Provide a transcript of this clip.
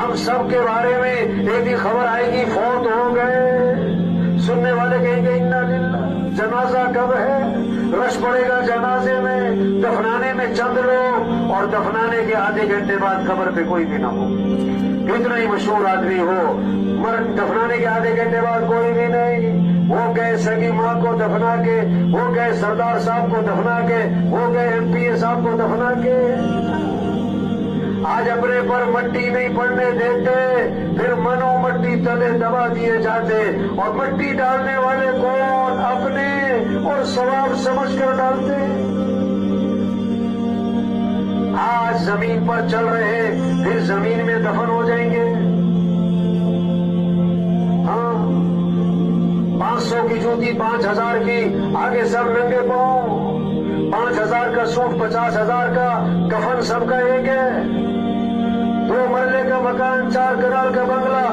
हम सब के बारे में एक ही खबर आएगी, फौत हो गए। सुनने वाले कहेंगे इन्ना लिल्लाह। जनाजा कब है? रश पड़ेगा जनाजे में, दफनाने में चंद लोग, और दफनाने के आधे घंटे बाद कब्र पे कोई भी ना हो। कितना ही मशहूर आदमी हो, मर दफनाने के आधे घंटे बाद कोई भी नहीं। वो गए सगी माँ को दफना के, वो गए सरदार साहब को दफना के, वो गए एमपीए साहब को दफना के। आज अपने पर मट्टी नहीं पड़ने देते, फिर मनो मट्टी तले दबा दिए जाते, और मट्टी डालने वाले को अपने और सवाब समझकर डालते। आज जमीन पर चल रहे, फिर जमीन में दफन हो जाएंगे। हाँ, 500 की जूती 5000 की, आगे सब नंगे पांव। 5000 का सूट, 50,000 का कफन, सबका एक है। 2 मरले का मकान, 4 कनाल का बंगला,